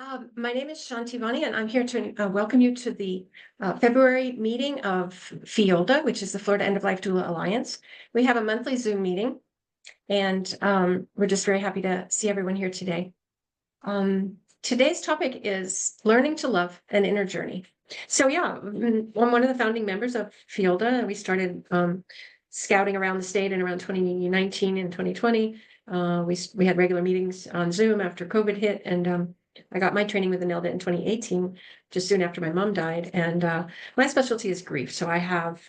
My name is Shanti Vani, and I'm here to welcome you to the February meeting of FEOLDA, which is the Florida End of Life Doula Alliance. We have a monthly Zoom meeting, and we're just very happy to see everyone here today. Today's topic is learning to love an inner journey. So yeah, I'm one of the founding members of FEOLDA, and we started scouting around the state in around 2019 and 2020. We had regular meetings on Zoom after COVID hit, and I got my training with Anelda in 2018, just soon after my mom died. And my specialty is grief. So I have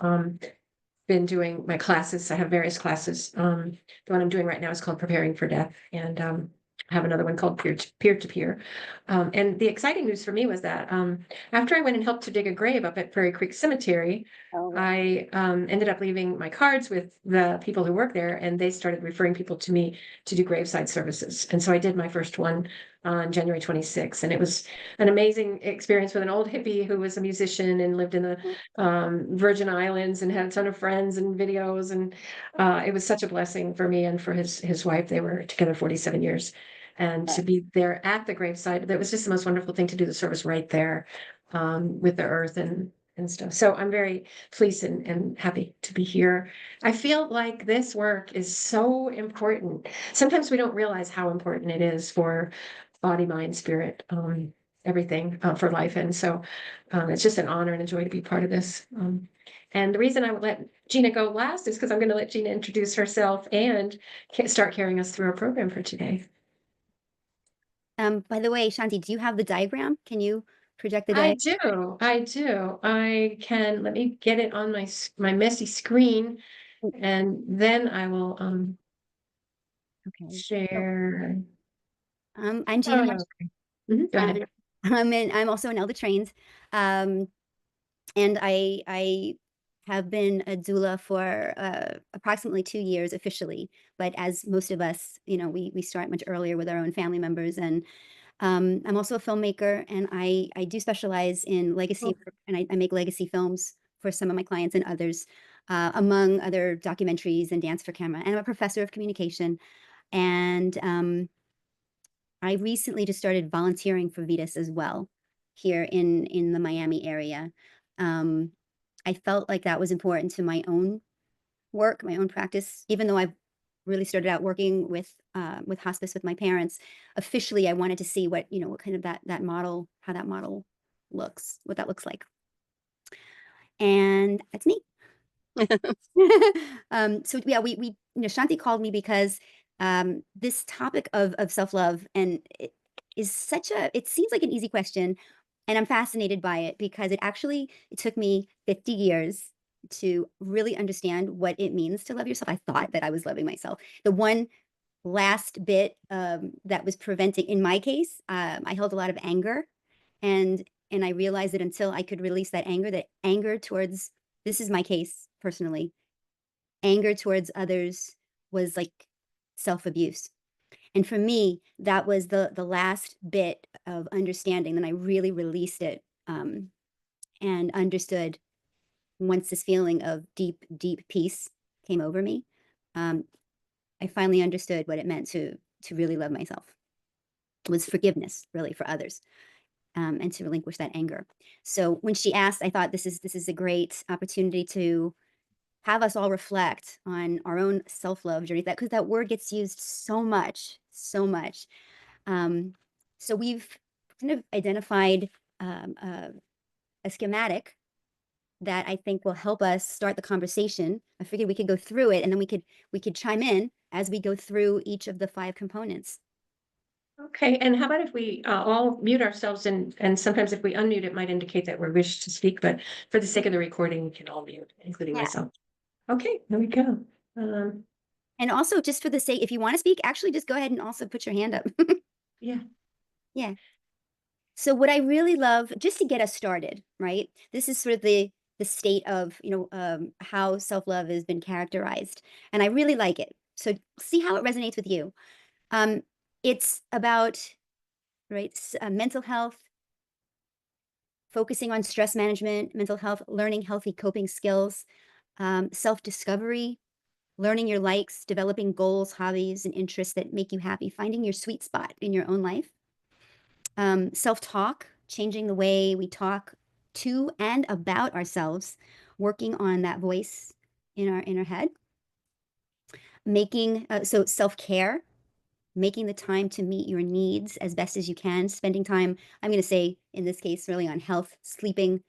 been doing my classes. I have various classes. The one I'm doing right now is called Preparing for Death. And I have another one called Peer to Peer. And the exciting news for me was that after I went and helped to dig a grave up at Prairie Creek Cemetery, I ended up leaving my cards with the people who work there, and they started referring people to me to do graveside services. And so I did my first one on January 26th, and it was an amazing experience with an old hippie who was a musician and lived in the Virgin Islands and had a ton of friends and videos, and it was such a blessing for me and for his wife. They were together 47 years, and to be there at the graveside, that was just the most wonderful thing to do the service right there with the earth and stuff. So I'm very pleased and happy to be here. I feel like this work is so important. Sometimes we don't realize how important it is for body, mind, spirit, everything for life. And so it's just an honor and a joy to be part of this. And the reason I would let Gina go last is because I'm going to let Gina introduce herself and start carrying us through our program for today. By the way, Shanti, do you have the diagram? Can you project the I diagram? do. I can, let me get it on my messy screen, and then I will Okay. So, share. I'm Gina. Go ahead. I'm also an Elder trained, and I have been a doula for approximately 2 years officially. But as most of us, we start much earlier with our own family members. And I'm also a filmmaker, and I do specialize in legacy, and I make legacy films for some of my clients and others, among other documentaries and dance for camera. And I'm a professor of communication. And I recently just started volunteering for Vitas as well here in the Miami area. Um, I felt like that was important to my own work, my own practice, even though I've really started out working with hospice with my parents. Officially, I wanted to see what kind of that model, how that model looks, what that looks like. And that's me. So yeah, Shanti called me because this topic of self-love, and it is it seems like an easy question, and I'm fascinated by it because it took me 50 years to really understand what it means to love yourself. I thought that I was loving myself. The one last bit that was preventing, in my case, I held a lot of anger, and I realized that until I could release that anger towards, this is my case personally, anger towards others was like self-abuse. And for me, that was the last bit of understanding. Then I really released it, and understood, once this feeling of deep, deep peace came over me, I finally understood what it meant to really love myself. It was forgiveness, really, for others, and to relinquish that anger. So when she asked, I thought this is a great opportunity to have us all reflect on our own self-love journey, because that word gets used so much, so much. So we've kind of identified a schematic that I think will help us start the conversation. I figured we could go through it, and then we could chime in as we go through each of the 5 components. Okay, and how about if we all mute ourselves, and sometimes if we unmute, it might indicate that we wish to speak, but for the sake of the recording, we can all mute, including Yeah. myself. Okay, there we go. Um, And also, just for the sake, if you want to speak, actually just go ahead and also put your hand up. yeah. Yeah. So what I really love, just to get us started, right? This is sort of the state of, how self-love has been characterized, and I really like it. So see how it resonates with you. Um, it's about, right, mental health, focusing on stress management, mental health, learning healthy coping skills, self-discovery, learning your likes, developing goals, hobbies, and interests that make you happy, finding your sweet spot in your own life. Self-talk, changing the way we talk to and about ourselves, working on that voice in our head, making so self-care, making the time to meet your needs as best as you can, spending time, I'm going to say in this case, really on health, sleeping,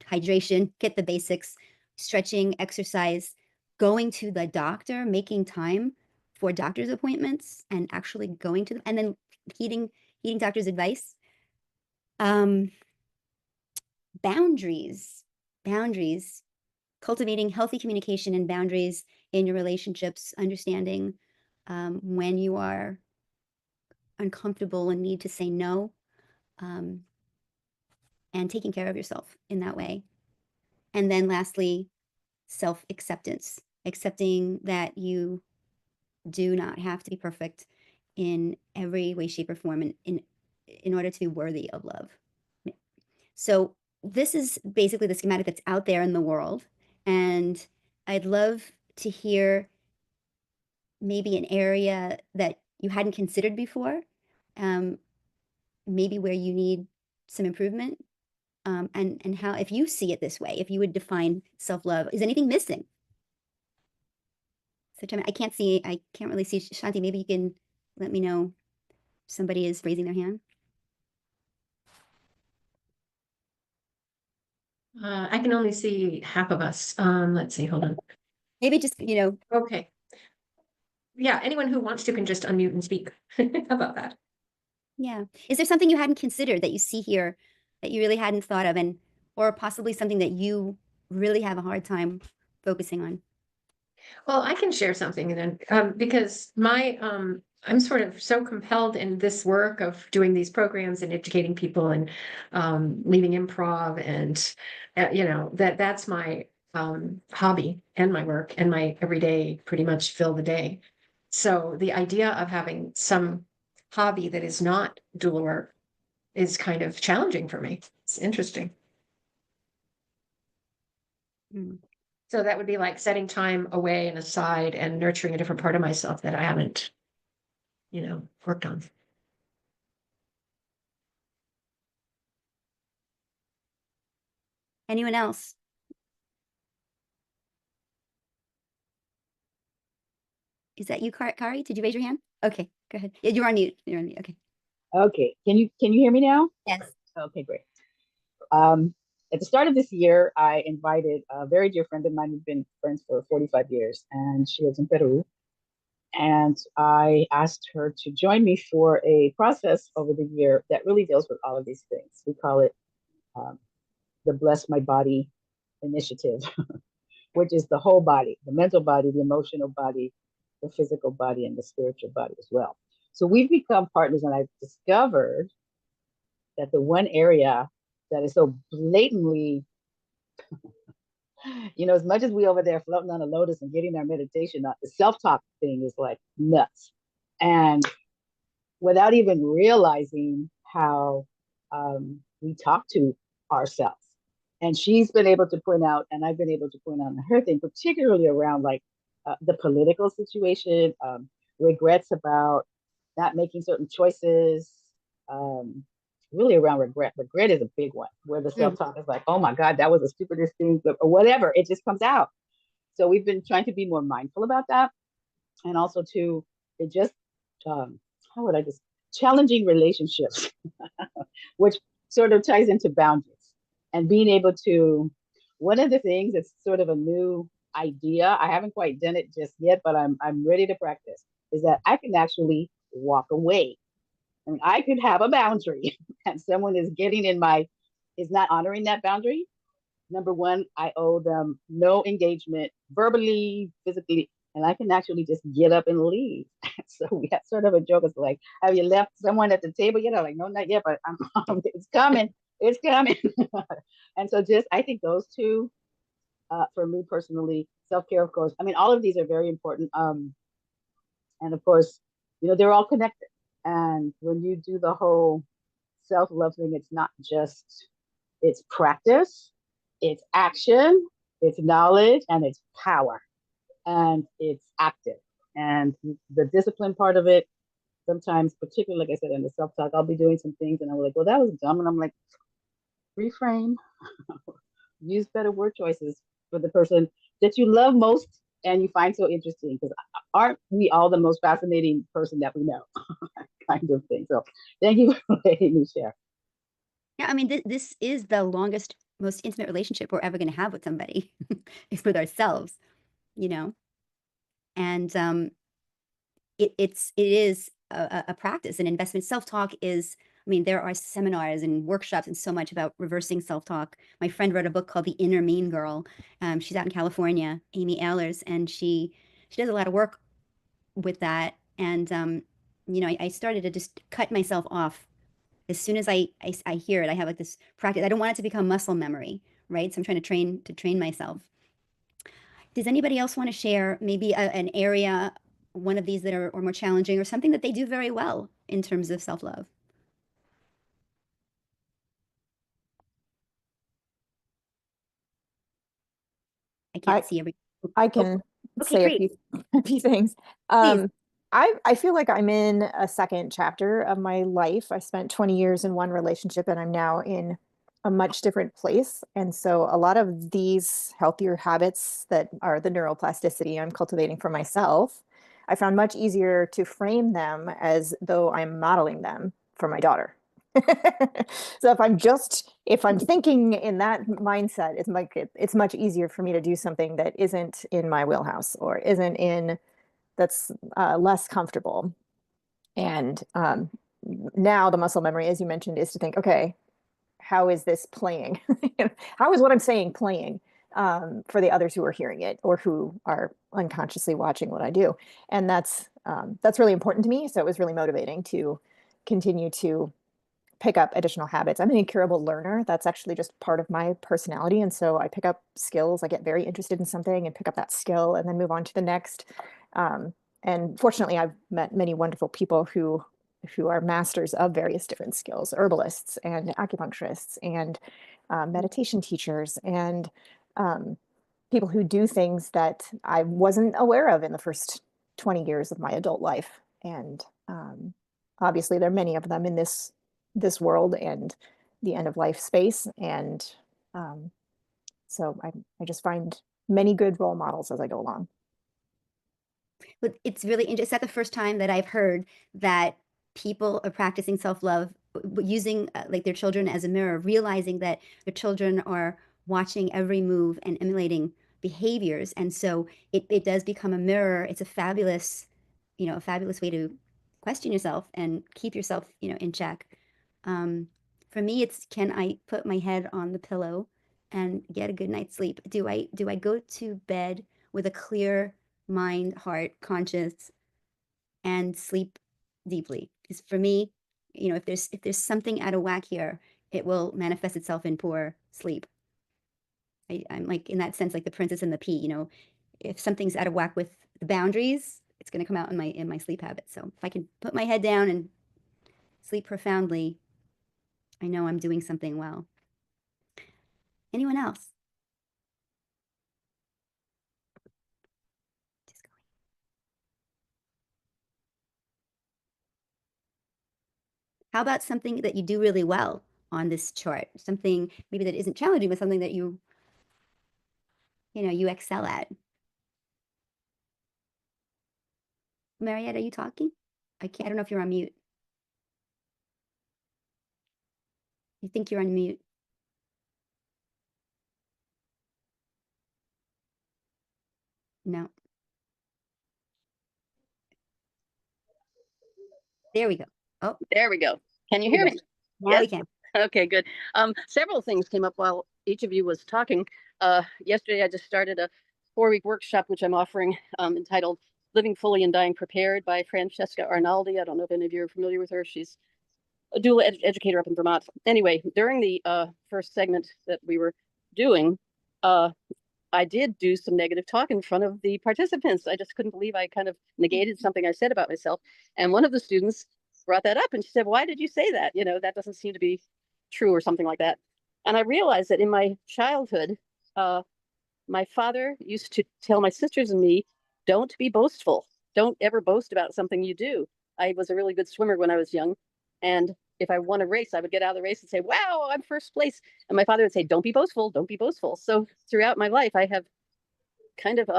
hydration, get the basics, stretching, exercise, going to the doctor, making time for doctor's appointments and actually going to them, and then heeding doctor's advice. Boundaries, boundaries, cultivating healthy communication and boundaries in your relationships, understanding when you are uncomfortable and need to say no, and taking care of yourself in that way. And then lastly, self-acceptance, accepting that you do not have to be perfect in every way, shape, or form in order to be worthy of love. So this is basically the schematic that's out there in the world. And I'd love to hear maybe an area that you hadn't considered before, maybe where you need some improvement, and how, if you see it this way, if you would define self-love, is anything missing? So I can't really see. Shanti, maybe you can let me know if somebody is raising their hand. I can only see half of us. Let's see, hold on. Maybe just, Okay. Yeah, anyone who wants to can just unmute and speak. How about that? yeah. Is there something you hadn't considered that you see here that you really hadn't thought of, or possibly something that you really have a hard time focusing on? Well, I can share something and then because I'm sort of so compelled in this work of doing these programs and educating people and leading improv and that's my hobby and my work and my everyday pretty much fill the day. So the idea of having some hobby that is not dual work is kind of challenging for me. It's interesting. Mm. So that would be like setting time away and aside and nurturing a different part of myself that I haven't, worked on. Anyone else? Is that you, Kari? Did you raise your hand? Okay, go ahead. Yeah, you're on mute. You're on mute. Okay. Okay. Can you hear me now? Yes. Okay, great. At the start of this year, I invited a very dear friend of mine who's been friends for 45 years, and she lives in Peru. And I asked her to join me for a process over the year that really deals with all of these things. We call it the Bless My Body Initiative, which is the whole body, the mental body, the emotional body, the physical body, and the spiritual body as well. So we've become partners, and I've discovered that the one area that is so blatantly, as much as we over there floating on a lotus and getting our meditation on, the self-talk thing is like nuts. And without even realizing how we talk to ourselves. And she's been able to point out, and I've been able to point out on her thing, particularly around like the political situation, regrets about not making certain choices, really around regret. Regret is a big one, where the self-talk is like, oh my God, that was the stupidest thing, or whatever. It just comes out. So we've been trying to be more mindful about that. And also it just, how would I just, challenging relationships, which sort of ties into boundaries and being able to, one of the things that's sort of a new idea, I haven't quite done it just yet, but I'm ready to practice, is that I can actually walk away. I mean, I could have a boundary and someone is is not honoring that boundary. Number one, I owe them no engagement, verbally, physically, and I can actually just get up and leave. So we have sort of a joke. It's like, have you left someone at the table yet? I'm like, no, not yet, but it's coming. It's coming. And so I think those two, for me personally, self-care, of course. I mean, all of these are very important. And of course, they're all connected. And when you do the whole self-love thing, it's not just, it's practice, it's action, it's knowledge, and it's power. And it's active. And the discipline part of it, sometimes, particularly, like I said, in the self-talk, I'll be doing some things and I'm like, well, that was dumb. And I'm like, reframe, use better word choices for the person that you love most and you find so interesting. Because aren't we all the most fascinating person that we know? Kind of thing. So thank you for letting me share. Yeah, I mean, this is the longest, most intimate relationship we're ever going to have with somebody, is with ourselves, you know? And it is a practice, an investment. Self-talk is, I mean, there are seminars and workshops and so much about reversing self-talk. My friend wrote a book called The Inner Mean Girl. She's out in California, Amy Ehlers, and she does a lot of work with that. And you know, I started to just cut myself off as soon as I hear it. I have like this practice. I don't want it to become muscle memory, right? So I'm trying to train myself. Does anybody else want to share maybe an area, one of these that are or more challenging, or something that they do very well in terms of self-love? I can't see every. I Oh, can okay, say a great. few, a few things. Please. I feel like I'm in a second chapter of my life. I spent 20 years in one relationship and I'm now in a much different place. And so a lot of these healthier habits that are the neuroplasticity I'm cultivating for myself, I found much easier to frame them as though I'm modeling them for my daughter. So if I'm thinking in that mindset, it's much easier for me to do something that isn't in my wheelhouse or isn't in that's less comfortable. And now the muscle memory, as you mentioned, is to think, okay, how is this playing? How is what I'm saying playing for the others who are hearing it or who are unconsciously watching what I do? And that's really important to me. So it was really motivating to continue to pick up additional habits. I'm an incurable learner. That's actually just part of my personality. And so I pick up skills. I get very interested in something and pick up that skill and then move on to the next. Um, and fortunately, I've met many wonderful people who are masters of various different skills, herbalists and acupuncturists and meditation teachers and people who do things that I wasn't aware of in the first 20 years of my adult life. And obviously, there are many of them in this world and the end of life space. And so I just find many good role models as I go along. But it's really interesting. It's not the first time that I've heard that people are practicing self-love using like their children as a mirror, realizing that their children are watching every move and emulating behaviors. And so it does become a mirror. It's a fabulous, you know, a fabulous way to question yourself and keep yourself, you know, in check. For me, it's, can I put my head on the pillow and get a good night's sleep? Do I go to bed with a clear mind, heart, conscious, and sleep deeply? Because for me, you know, if there's something out of whack here, it will manifest itself in poor sleep. I'm like, in that sense, like the princess and the pea. You know, if something's out of whack with the boundaries, it's going to come out in my sleep habits. So if I can put my head down and sleep profoundly, I know I'm doing something well. Anyone else? Just going. How about something that you do really well on this chart? Something maybe that isn't challenging, but something that you know, you excel at. Mariette, are you talking? I don't know if you're on mute. You think you're on mute? No. There we go. Oh, There we go. Can you hear me? now we can. Okay, good. Several things came up while each of you was talking. Yesterday, I just started a 4-week workshop, which I'm offering, entitled Living Fully and Dying Prepared by Francesca Arnaldi. I don't know if any of you are familiar with her. She's a doula educator up in Vermont. Anyway, during the first segment that we were doing, I did do some negative talk in front of the participants. I just couldn't believe I kind of negated something I said about myself. And one of the students brought that up and she said, why did you say that? You know, that doesn't seem to be true or something like that. And I realized that in my childhood, my father used to tell my sisters and me, don't be boastful. Don't ever boast about something you do. I was a really good swimmer when I was young. And if I won a race, I would get out of the race and say, wow, I'm first place. And my father would say, don't be boastful, don't be boastful. So throughout my life, I have kind of,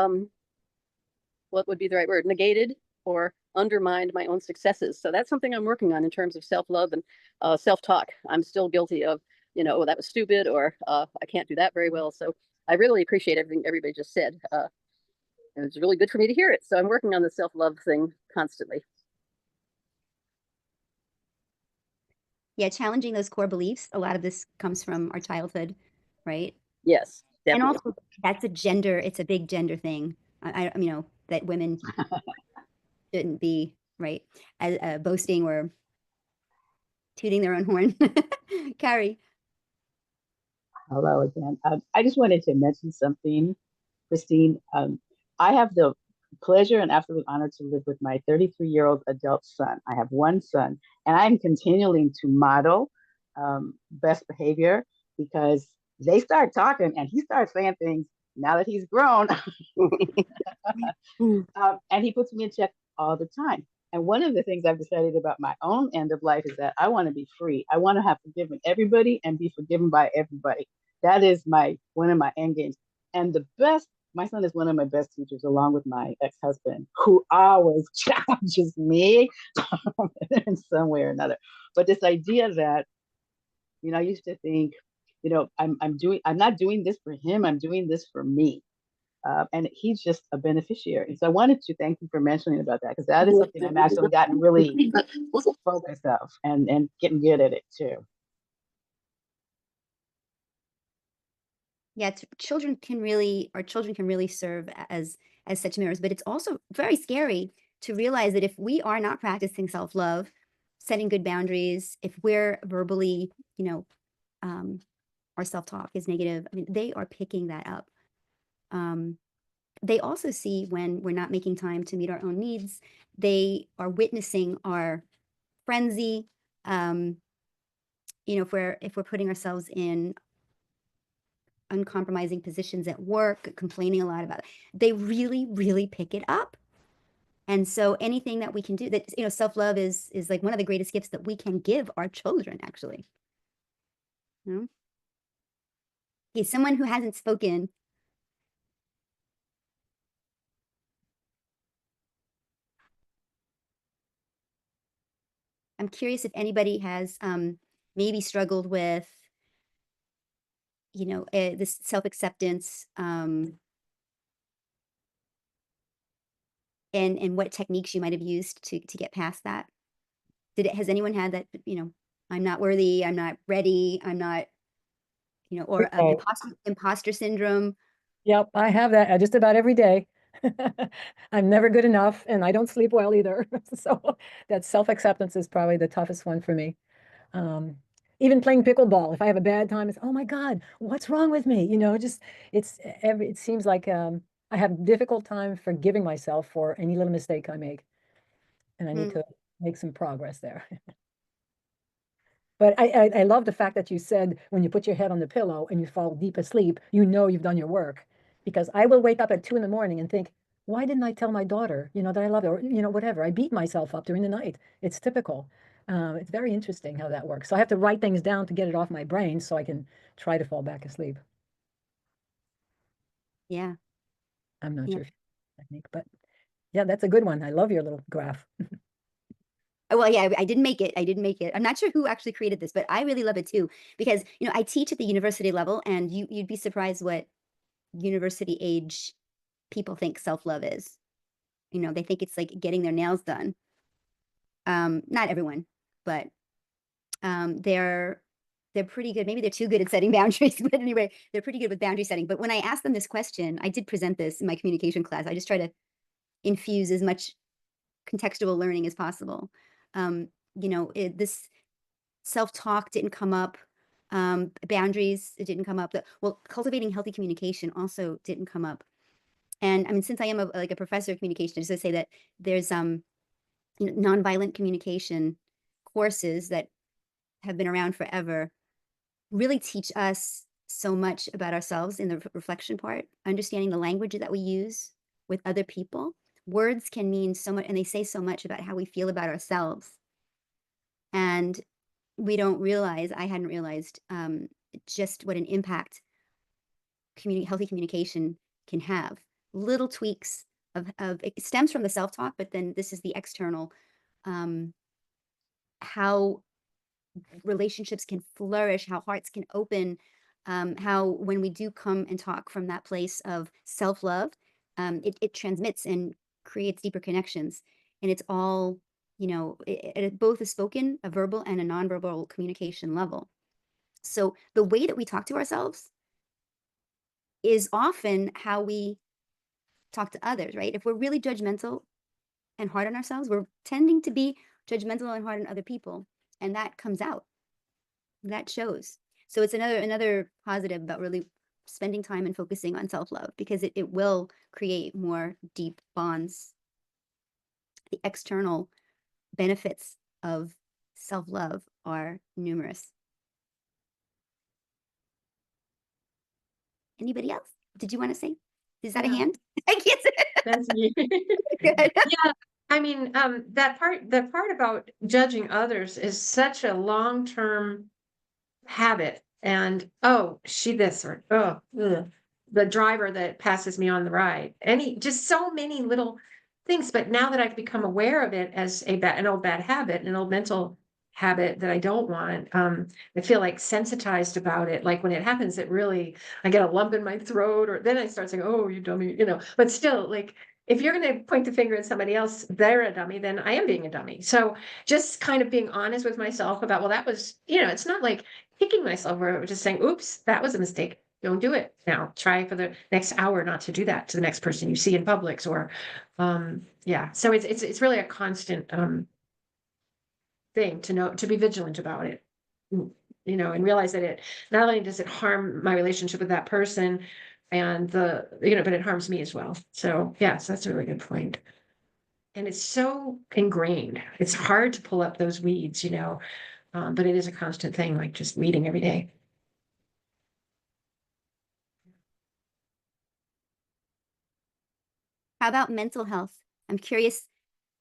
what would be the right word, negated or undermined my own successes. So that's something I'm working on in terms of self-love and self-talk. I'm still guilty of, oh, that was stupid, or I can't do that very well. So I really appreciate everything everybody just said. And it's really good for me to hear it. So I'm working on the self-love thing constantly. Yeah, challenging those core beliefs. A lot of this comes from our childhood, right? Yes, definitely. And also that's it's a big gender thing. That women shouldn't be, right, boasting or tooting their own horn. Carrie. Hello again. I just wanted to mention something, Christine. I have the pleasure and absolute honor to live with my 33-year-old adult son. I have one son, and I'm continuing to model best behavior, because they start talking and he starts saying things now that he's grown. And he puts me in check all the time. And one of the things I've decided about my own end of life is that I want to be free. I want to have forgiven everybody and be forgiven by everybody. That is one of my end games. And my son is one of my best teachers, along with my ex-husband, who always challenges me in some way or another. But this idea that, I used to think, I'm not doing this for him, I'm doing this for me. And he's just a beneficiary. So I wanted to thank you for mentioning about that, because that is something I'm actually gotten really focused of, and getting good at it too. Yeah, our children can really serve as such mirrors, but it's also very scary to realize that if we are not practicing self-love, setting good boundaries, if we're verbally, our self-talk is negative, I mean, they are picking that up. They also see when we're not making time to meet our own needs. They are witnessing our frenzy. If we're putting ourselves in uncompromising positions at work, complaining a lot about it, they really, really pick it up. And so anything that we can do, that, self-love is like one of the greatest gifts that we can give our children, actually. Okay, someone who hasn't spoken. I'm curious if anybody has maybe struggled with, this self-acceptance, and what techniques you might have used to get past that. Has anyone had that, I'm not worthy, I'm not ready, I'm not, or Okay. imposter syndrome? Yep, I have that just about every day. I'm never good enough, and I don't sleep well either. So that self-acceptance is probably the toughest one for me. Even playing pickleball, if I have a bad time, it's, oh my God, what's wrong with me? It seems like I have a difficult time forgiving myself for any little mistake I make. And I need to make some progress there. But I love the fact that you said when you put your head on the pillow and you fall deep asleep, you've done your work. Because I will wake up at 2 a.m. and think, why didn't I tell my daughter, that I love her, or, whatever. I beat myself up during the night. It's typical. It's very interesting how that works. So I have to write things down to get it off my brain so I can try to fall back asleep. Yeah. I'm not sure if technique, but yeah, that's a good one. I love your little graph. Well, yeah, I didn't make it. I'm not sure who actually created this, but I really love it too, because, I teach at the university level, and you'd be surprised what university age people think self-love is. They think it's like getting their nails done. Not everyone, but they're pretty good. Maybe they're too good at setting boundaries, but anyway, they're pretty good with boundary setting. But when I asked them this question, I did present this in my communication class. I just try to infuse as much contextual learning as possible. This self-talk didn't come up. Boundaries, it didn't come up. Cultivating healthy communication also didn't come up. And I mean, since I am a professor of communication, I just want to say that there's nonviolent communication courses that have been around forever, really teach us so much about ourselves in the reflection part, understanding the language that we use with other people, words can mean so much, and they say so much about how we feel about ourselves. And we don't realize, I hadn't realized just what an impact healthy communication can have. Little tweaks of it stems from the self-talk, but then this is the external, how relationships can flourish, how hearts can open, how when we do come and talk from that place of self-love, it transmits and creates deeper connections. And it's all, you know, it both a spoken, a verbal, and a nonverbal communication level. So the way that we talk to ourselves is often how we talk to others, right? If we're really judgmental and hard on ourselves, we're tending to be judgmental and hard on other people. And that comes out. That shows. So it's another positive about really spending time and focusing on self-love, because it will create more deep bonds. The external benefits of self-love are numerous. Anybody else? Did you want to say? Is that a hand? I can't say. That's me. Good. Yeah, I mean, the part about judging others is such a long-term habit. And oh, she this, or oh, ugh, the driver that passes me on the ride. Just so many little things. But now that I've become aware of it as an old bad habit, an old mental habit that I don't want, I feel like sensitized about it. Like when it happens, I get a lump in my throat, or then I start saying, "Oh, you dummy," But still, like, if you're going to point the finger at somebody else, they're a dummy, then I am being a dummy. So just kind of being honest with myself about, well, that was, it's not like kicking myself, or just saying, oops, that was a mistake. Don't do it now. Try for the next hour not to do that to the next person you see in Publix, or yeah. So it's really a constant thing to know, to be vigilant about it, and realize that it not only does it harm my relationship with that person and but it harms me as well. So yes, that's a really good point. And it's so ingrained. It's hard to pull up those weeds, but it is a constant thing, like just weeding every day. How about mental health? I'm curious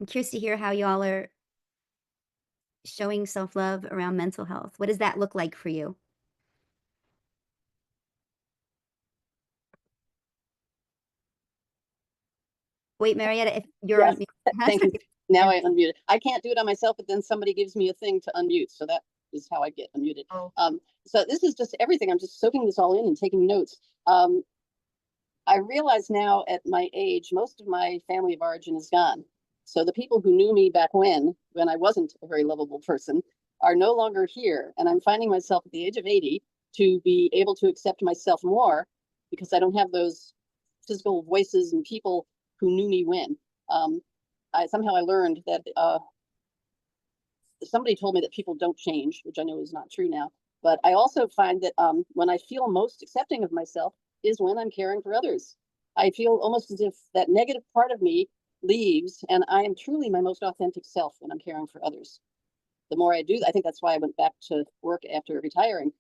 to hear how y'all are showing self-love around mental health. What does that look like for you? Wait, Marietta, if you're Yes, on mute. thank you. Now I unmuted. I can't do it on myself, but then somebody gives me a thing to unmute. So that is how I get unmuted. Oh. So this is just everything. I'm just soaking this all in and taking notes. I realize now at my age, most of my family of origin is gone. So the people who knew me back when I wasn't a very lovable person, are no longer here. And I'm finding myself at the age of 80 to be able to accept myself more, because I don't have those physical voices and people who knew me when. I learned that somebody told me that people don't change, which I know is not true now. But I also find that when I feel most accepting of myself is when I'm caring for others. I feel almost as if that negative part of me leaves, and I am truly my most authentic self when I'm caring for others. The more I do, I think that's why I went back to work after retiring,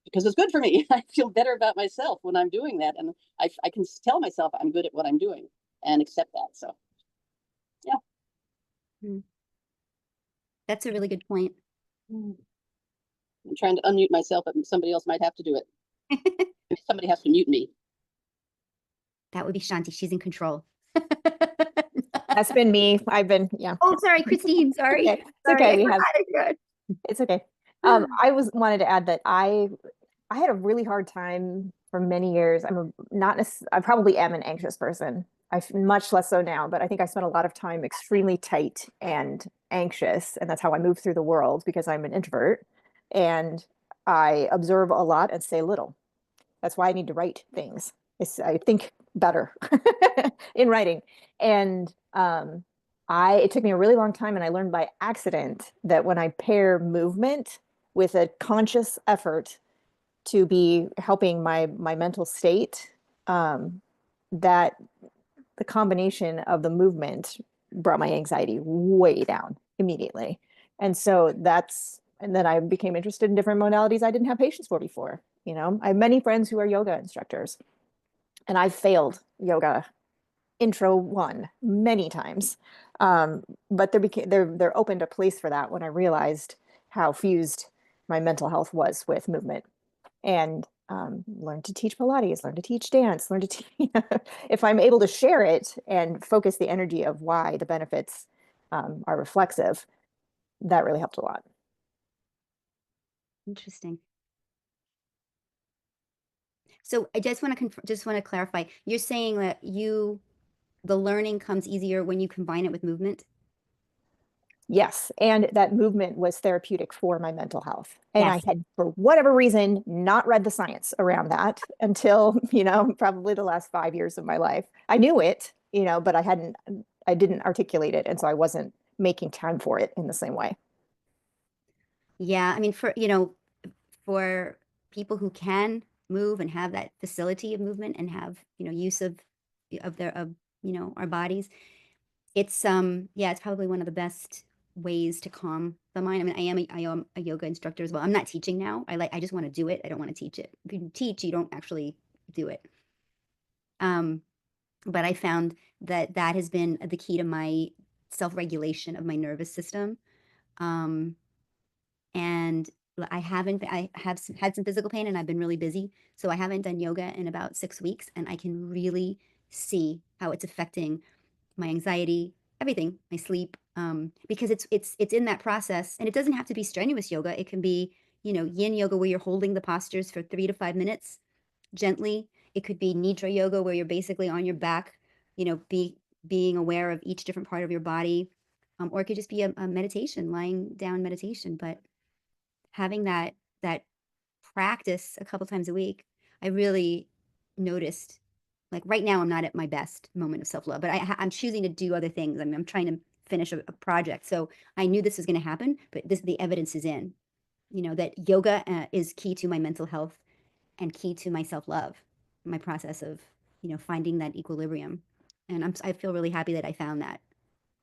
because it's good for me. I feel better about myself when I'm doing that, and I can tell myself I'm good at what I'm doing and accept that. So, yeah. That's a really good point. I'm trying to unmute myself, but somebody else might have to do it. Somebody has to mute me. That would be Shanti. She's in control. That's been me. I've been, yeah. Oh, sorry, Christine. Sorry. Okay. It's okay. Sorry, It's okay. Wanted to add that I had a really hard time for many years. I probably am an anxious person. Much less so now, but I think I spent a lot of time extremely tight and anxious, and that's how I move through the world, because I'm an introvert and I observe a lot and say little. That's why I need to write things. I think better in writing. And it took me a really long time, and I learned by accident that when I pair movement with a conscious effort to be helping my mental state, that the combination of the movement brought my anxiety way down immediately. And then I became interested in different modalities I didn't have patience for before. I have many friends who are yoga instructors, and I failed yoga intro one many times. But there opened a place for that when I realized how fused my mental health was with movement, and learn to teach Pilates, learn to teach dance, learn to teach, if I'm able to share it and focus the energy of why the benefits are reflexive, that really helped a lot. Interesting. So I just want to clarify. You're saying that the learning comes easier when you combine it with movement? Yes, and that movement was therapeutic for my mental health. And Yes. I had, for whatever reason, not read the science around that until, probably the last 5 years of my life. I knew it, but I didn't articulate it. And so I wasn't making time for it in the same way. Yeah, I mean, for people who can move and have that facility of movement and have, use of our bodies, it's it's probably one of the best ways to calm the mind. I mean, I am a yoga instructor as well. I'm not teaching now. I just want to do it. I don't want to teach it. If you teach, you don't actually do it. But I found that has been the key to my self-regulation of my nervous system. And I have had some physical pain, and I've been really busy. So I haven't done yoga in about 6 weeks, and I can really see how it's affecting my anxiety, everything, my sleep, because it's in that process. And it doesn't have to be strenuous yoga. It can be, yin yoga, where you're holding the postures for 3 to 5 minutes gently. It could be nidra yoga, where you're basically on your back, being aware of each different part of your body. Or it could just be a meditation, lying down meditation. But having that practice a couple times a week, I really noticed, like right now I'm not at my best moment of self-love, but I'm choosing to do other things. I mean, I'm trying to finish a project. So I knew this was going to happen, but the evidence is in, that yoga is key to my mental health and key to my self-love, my process of, finding that equilibrium. And I feel really happy that I found that.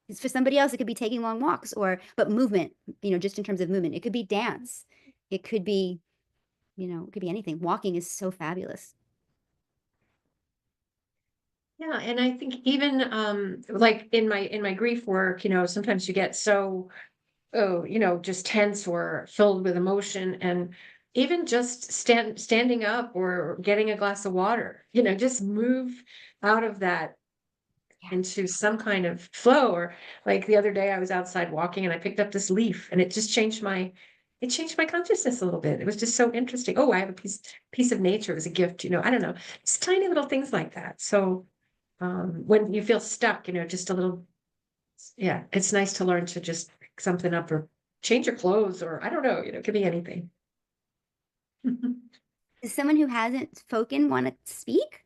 It's for somebody else, it could be taking long walks, but movement, just in terms of movement, it could be dance. It could be, it could be anything. Walking is so fabulous. Yeah, and I think even like in my grief work, sometimes you get so just tense or filled with emotion, and even just standing up or getting a glass of water, just move out of that into some kind of flow. Or like the other day I was outside walking and I picked up this leaf, and it just changed my consciousness a little bit. It was just so interesting. Oh, I have a piece of nature as a gift, I don't know. It's tiny little things like that. So when you feel stuck, just a little, yeah, it's nice to learn to just pick something up or change your clothes, or I don't know, it could be anything. Does someone who hasn't spoken want to speak?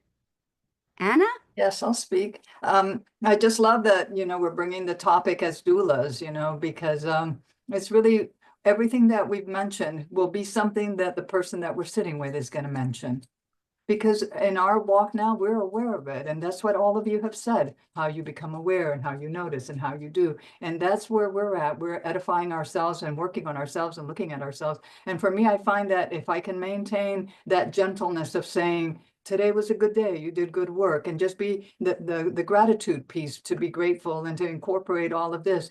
Anna? Yes, I'll speak. I just love that, we're bringing the topic as doulas, because it's really everything that we've mentioned will be something that the person that we're sitting with is going to mention. Because in our walk now, we're aware of it. And that's what all of you have said, how you become aware and how you notice and how you do. And that's where we're at. We're edifying ourselves and working on ourselves and looking at ourselves. And for me, I find that if I can maintain that gentleness of saying, today was a good day, you did good work, and just be the gratitude piece, to be grateful and to incorporate all of this,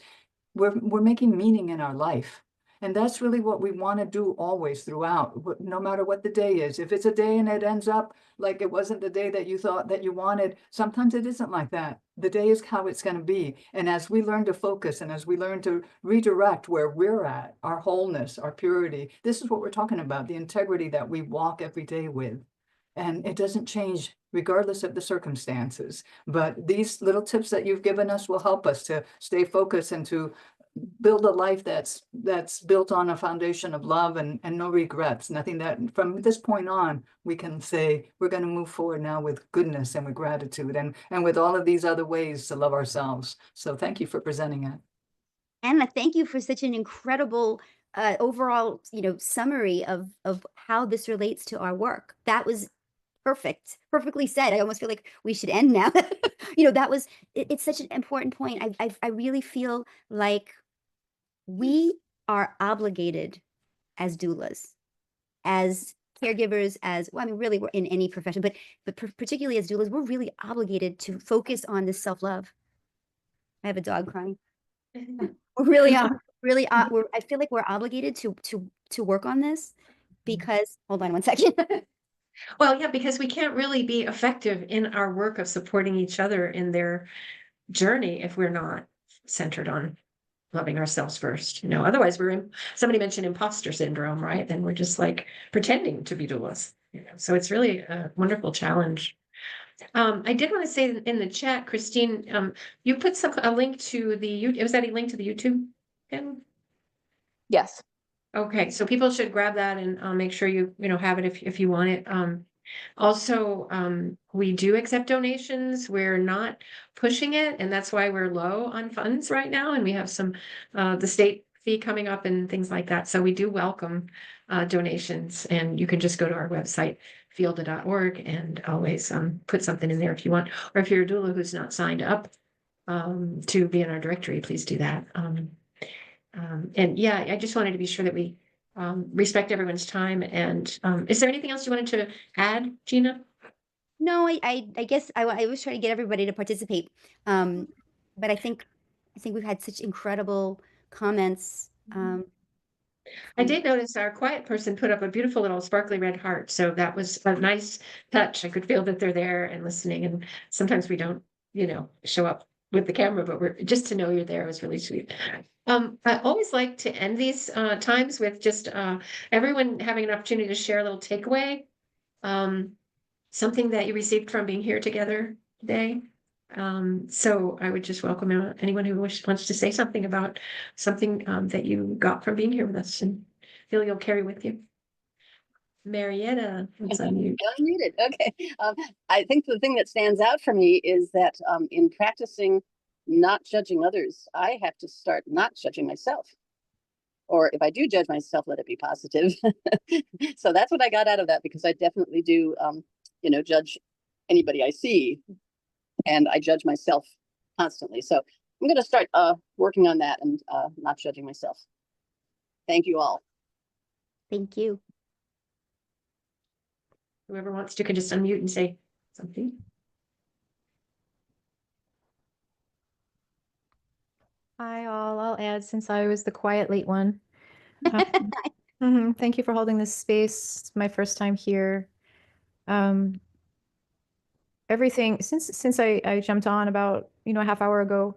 we're making meaning in our life. And that's really what we want to do always throughout, no matter what the day is. If it's a day and it ends up like it wasn't the day that you thought that you wanted, sometimes it isn't like that. The day is how it's going to be. And as we learn to focus and as we learn to redirect where we're at, our wholeness, our purity, this is what we're talking about, the integrity that we walk every day with. And it doesn't change regardless of the circumstances. But these little tips that you've given us will help us to stay focused and to build a life that's built on a foundation of love and no regrets. Nothing that from this point on, we can say we're going to move forward now with goodness and with gratitude and with all of these other ways to love ourselves. So thank you for presenting it. Anna, thank you for such an incredible overall, summary of how this relates to our work. That was perfectly said. I almost feel like we should end now. It's such an important point. I really feel like we are obligated as doulas, as caregivers, as well, I mean, really, we're in any profession, but particularly as doulas, we're really obligated to focus on this self-love. I have a dog crying. We really are. Really, I feel like we're obligated to work on this because, hold on one second. Well, yeah, because we can't really be effective in our work of supporting each other in their journey if we're not centered on loving ourselves first. Otherwise somebody mentioned imposter syndrome, right? Then we're just like pretending to be doulas. So it's really a wonderful challenge. I did want to say in the chat, Christine, you put a link to was that a link to the YouTube channel? Yes. Okay, so people should grab that and make sure you have it if you want it. Also, we do accept donations. We're not pushing it, and that's why we're low on funds right now. And we have some the state fee coming up and things like that. So we do welcome donations, and you can just go to our website, FEOLDA.org, and always put something in there if you want. Or if you're a doula who's not signed up to be in our directory, please do that. And yeah, I just wanted to be sure that we respect everyone's time. And is there anything else you wanted to add, Gina? No, I guess I was trying to get everybody to participate. But I think we've had such incredible comments. I did notice our quiet person put up a beautiful little sparkly red heart. So that was a nice touch. I could feel that they're there and listening. And sometimes we don't, show up with the camera, but just to know you're there was really sweet. I always like to end these times with just everyone having an opportunity to share a little takeaway, something that you received from being here together today. So I would just welcome anyone who wants to say something about something that you got from being here with us and feel you'll carry with you. Marietta, what's on you? Unmuted. Okay. I think the thing that stands out for me is that in practicing not judging others, I have to start not judging myself. Or if I do judge myself, let it be positive. So that's what I got out of that, because I definitely do, judge anybody I see, and I judge myself constantly. So I'm going to start working on that and not judging myself. Thank you all. Thank you. Whoever wants to can just unmute and say something. Hi, all. I'll add, since I was the quiet late one. Thank you for holding this space. It's my first time here. Everything since I jumped on about a half hour ago,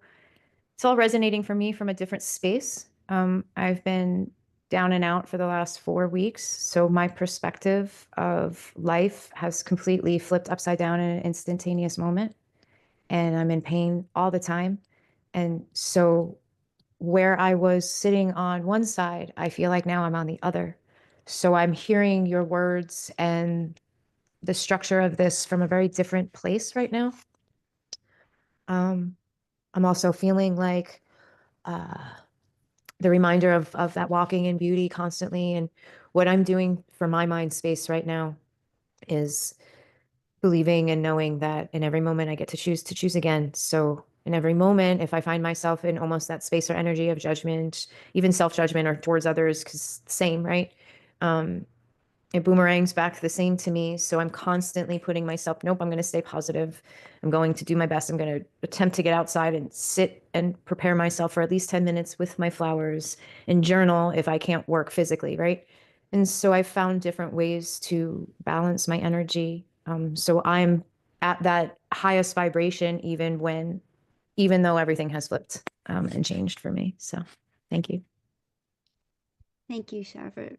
it's all resonating for me from a different space. I've been down and out for the last 4 weeks, so my perspective of life has completely flipped upside down in an instantaneous moment, and I'm in pain all the time. And so where I was sitting on one side, I feel like now I'm on the other. So I'm hearing your words and the structure of this from a very different place right now. I'm also feeling like the reminder of that walking in beauty constantly. And what I'm doing for my mind space right now is believing and knowing that in every moment I get to choose again. So in every moment, if I find myself in almost that space or energy of judgment, even self-judgment or towards others, because same, right? It boomerangs back the same to me. So I'm constantly putting myself, nope, I'm going to stay positive. I'm going to do my best. I'm going to attempt to get outside and sit and prepare myself for at least 10 minutes with my flowers and journal if I can't work physically, right? And so I've found different ways to balance my energy. So I'm at that highest vibration, even though everything has flipped and changed for me. So thank you. Thank you, Shar, for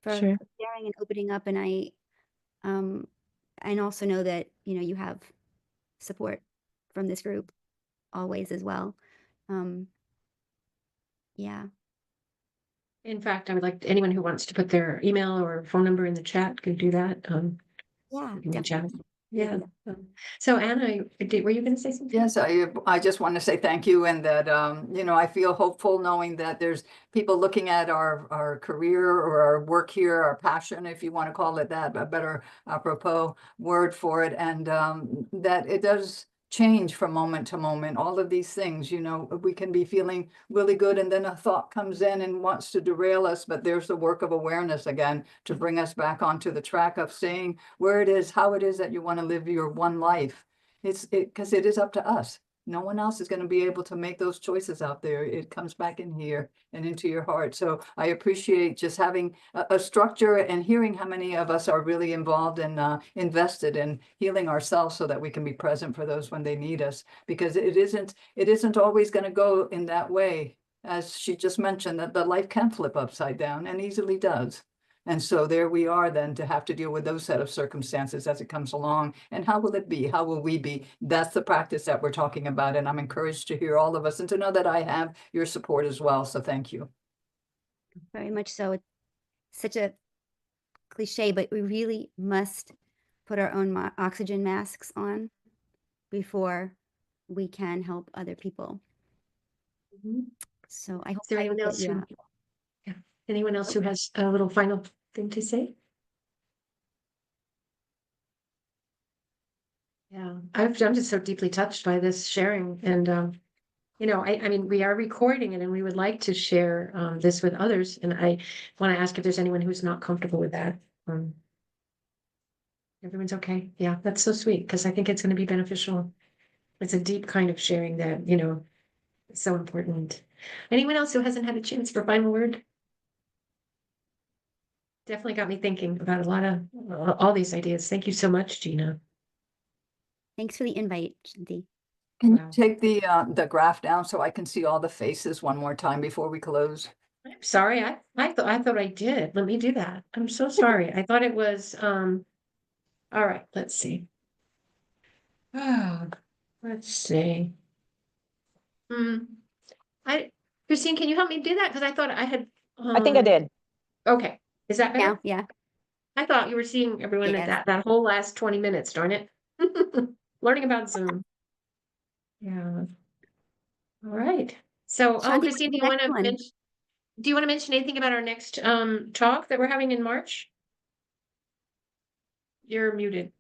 Sure. sharing and opening up. And and also know that you have support from this group always as well. Yeah. In fact, I would like anyone who wants to put their email or phone number in the chat can do that. Yeah, You can reach out. definitely. Yeah. So Anna, were you going to say something? Yes, I just want to say thank you, and that I feel hopeful knowing that there's people looking at our career or our work here, our passion, if you want to call it that, a better apropos word for it, and that it does change from moment to moment, all of these things, you know, we can be feeling really good and then a thought comes in and wants to derail us, but there's the work of awareness again to bring us back onto the track of saying where it is, how it is that you want to live your one life. Because it is up to us. No one else is going to be able to make those choices out there. It comes back in here and into your heart. So I appreciate just having a structure and hearing how many of us are really involved and invested in healing ourselves so that we can be present for those when they need us. Because it isn't always going to go in that way. As she just mentioned, that the life can flip upside down and easily does. And so there we are then to have to deal with those set of circumstances as it comes along. And how will it be? How will we be? That's the practice that we're talking about. And I'm encouraged to hear all of us and to know that I have your support as well. So thank you. Very much so. It's such a cliche, but we really must put our own oxygen masks on before we can help other people. So I hope, Is there I hope anyone that else you, who, yeah, anyone else who has a little final thing to say? Yeah, I'm just so deeply touched by this sharing, and you know, I mean, we are recording it, and we would like to share this with others, and I want to ask if there's anyone who's not comfortable with that. Everyone's okay. Yeah, that's so sweet because I think it's going to be beneficial. It's a deep kind of sharing that, you know, is so important. Anyone else who hasn't had a chance for final word? Definitely got me thinking about a lot of all these ideas. Thank you so much, Gina. thanks for the invite, Shanti. Can Wow. you take the graph down so I can see all the faces one more time before we close? I'm sorry. I thought I did. Let me do that. I'm so sorry. I thought it was all right, let's see. Oh, let's see. Christine, can you help me do that? Because I thought I had I think I did. Okay. Is that better? Yeah. I thought you were seeing everyone at Yes. that whole last 20 minutes, darn it. Learning about Zoom. Yeah. All right. So, Shanti, Christine, what's the next one? do you want to mention anything about our next talk that we're having in March? You're muted.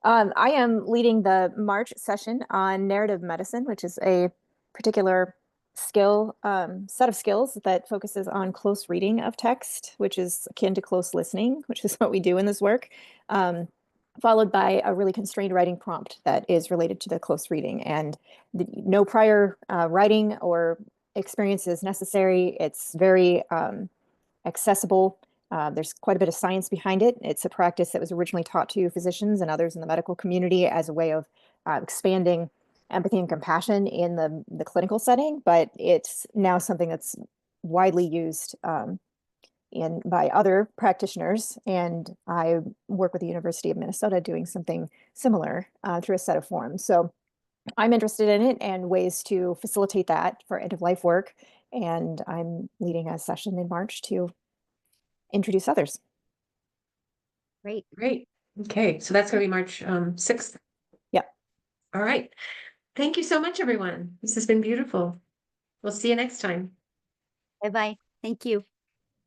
I am leading the March session on narrative medicine, which is a particular skill, set of skills that focuses on close reading of text, which is akin to close listening, which is what we do in this work, followed by a really constrained writing prompt that is related to the close reading. And no prior writing or experience is necessary. It's very accessible. There's quite a bit of science behind it. It's a practice that was originally taught to physicians and others in the medical community as a way of expanding empathy and compassion in the clinical setting, but it's now something that's widely used by other practitioners. And I work with the University of Minnesota doing something similar through a set of forms. So I'm interested in it and ways to facilitate that for end-of-life work. And I'm leading a session in March to introduce others. Great. Great. Okay. So that's going to be March 6th. Yep. All right. Thank you so much, everyone. This has been beautiful. We'll see you next time. Bye-bye. Thank you.